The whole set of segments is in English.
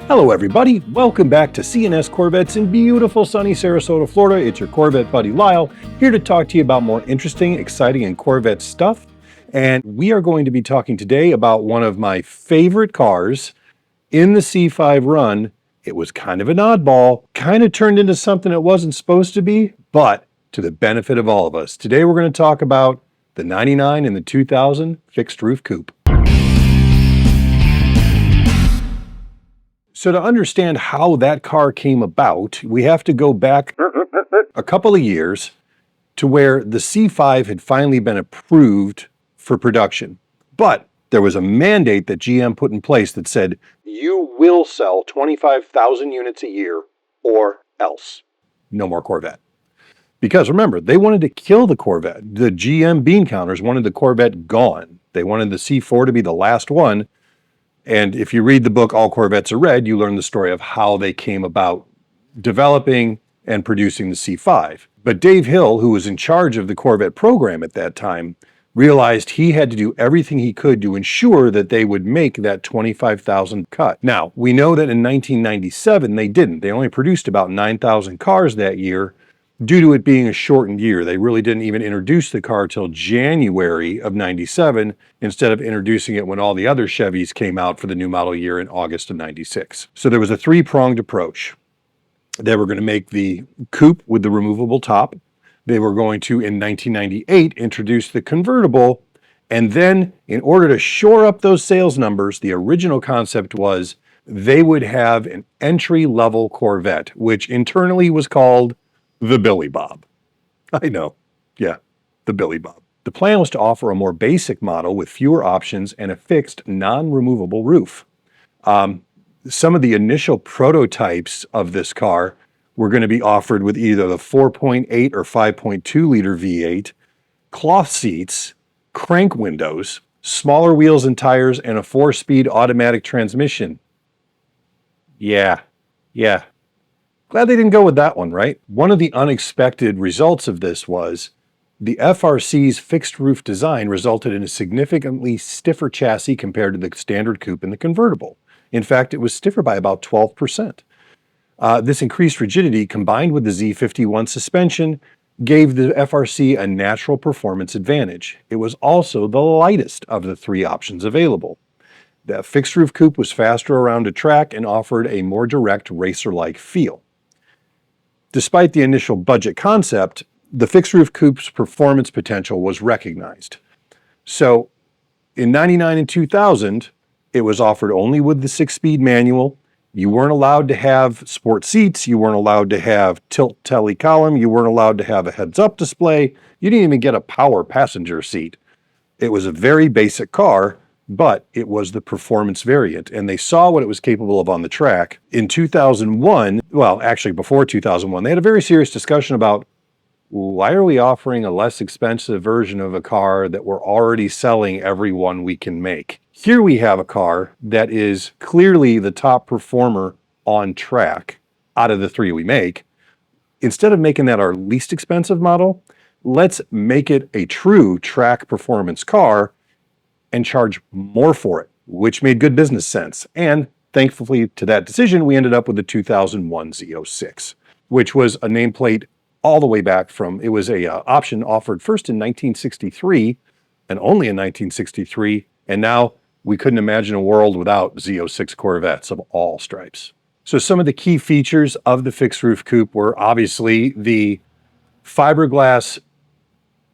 Hello everybody, welcome back to C&S Corvettes in beautiful sunny Sarasota, Florida. It's your Corvette buddy Lyle, here to talk to you about more interesting, exciting, and Corvette stuff. And we are going to be talking today about one of my favorite cars in the C5 run. It was kind of an oddball, kind of turned into something it wasn't supposed to be, but to the benefit of all of us. Today we're going to talk about the 99 and the 2000 fixed roof coupe. So to understand how that car came about, we have to go back a couple of years to where the C5 had finally been approved for production. But there was a mandate that GM put in place that said, you will sell 25,000 units a year or else. No more Corvette. Because remember, they wanted to kill the Corvette. The GM bean counters wanted the Corvette gone. They wanted the C4 to be the last one. And if you read the book, All Corvettes Are Red, you learn the story of how they came about developing and producing the C5. But Dave Hill, who was in charge of the Corvette program at that time, realized he had to do everything he could to ensure that they would make that 25,000 cut. Now, we know that in 1997, they didn't. They only produced about 9,000 cars that year due to it being a shortened year. They really didn't even introduce the car till January of 97, instead of introducing it when all the other Chevys came out for the new model year in August of 96. So there was a three-pronged approach. They were going to make the coupe with the removable top. They were going to, in 1998, introduce the convertible. And then, in order to shore up those sales numbers, the original concept was they would have an entry-level Corvette, which internally was called the Billy Bob. I know. Yeah, the Billy Bob. The plan was to offer a more basic model with fewer options and a fixed, non-removable roof. Some of the initial prototypes of this car were going to be offered with either the 4.8 or 5.2 liter V8, cloth seats, crank windows, smaller wheels and tires, and a 4-speed automatic transmission. Yeah. Glad they didn't go with that one, right? One of the unexpected results of this was the FRC's fixed roof design resulted in a significantly stiffer chassis compared to the standard coupe and the convertible. In fact, it was stiffer by about 12%. This increased rigidity combined with the Z51 suspension gave the FRC a natural performance advantage. It was also the lightest of the three options available. The fixed roof coupe was faster around a track and offered a more direct racer-like feel. Despite the initial budget concept, the fixed roof coupe's performance potential was recognized. So in 99 and 2000, it was offered only with the 6-speed manual. You weren't allowed to have sport seats. You weren't allowed to have tilt telly column. You weren't allowed to have a heads-up display. You didn't even get a power passenger seat. It was a very basic car, but it was the performance variant, and they saw what it was capable of on the track. In 2001, well, actually before 2001, they had a very serious discussion about why are we offering a less expensive version of a car that we're already selling every one we can make? Here we have a car that is clearly the top performer on track out of the three we make. Instead of making that our least expensive model, let's make it a true track performance car and charge more for it, which made good business sense. And thankfully to that decision, we ended up with the 2001 Z06, which was a nameplate all the way back from, it was a option offered first in 1963 and only in 1963. And now we couldn't imagine a world without Z06 Corvettes of all stripes. So some of the key features of the fixed roof coupe were obviously the fiberglass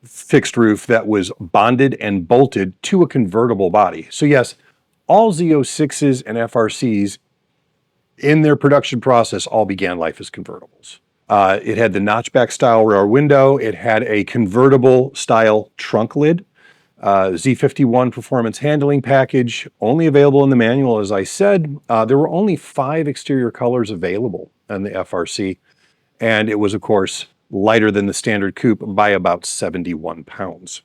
fixed roof that was bonded and bolted to a convertible body. So yes, all Z06s and FRCs in their production process all began life as convertibles. It had the notchback style rear window. It had a convertible style trunk lid. Z51 performance handling package, only available in the manual, as I said. There were only 5 exterior colors available on the FRC, and it was, of course, lighter than the standard coupe by about 71 pounds.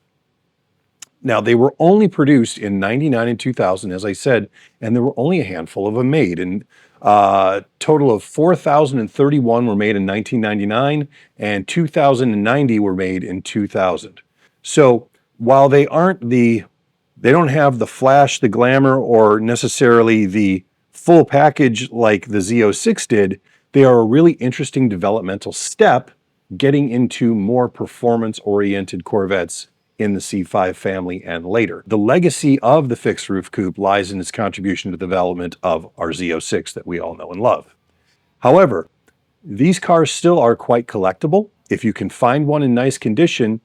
Now, they were only produced in 99 and 2000, as I said, and there were only a handful of them made. And total of 4,031 were made in 1999, and 2,090 were made in 2000. So while they don't have the flash, the glamour, or necessarily the full package like the Z06 did, they are a really interesting developmental step getting into more performance-oriented Corvettes in the C5 family and later. The legacy of the fixed roof coupe lies in its contribution to the development of our Z06 that we all know and love. However, these cars still are quite collectible. If you can find one in nice condition,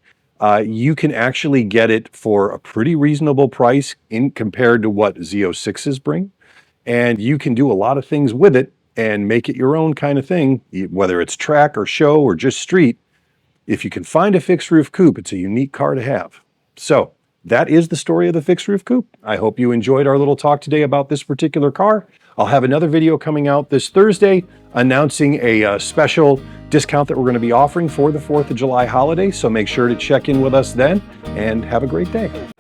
you can actually get it for a pretty reasonable price compared to what Z06s bring. And you can do a lot of things with it and make it your own kind of thing, whether it's track or show or just street. If you can find a fixed roof coupe, it's a unique car to have. So that is the story of the fixed roof coupe. I hope you enjoyed our little talk today about this particular car. I'll have another video coming out this Thursday announcing a special discount that we're going to be offering for the 4th of July holiday. So make sure to check in with us then and have a great day.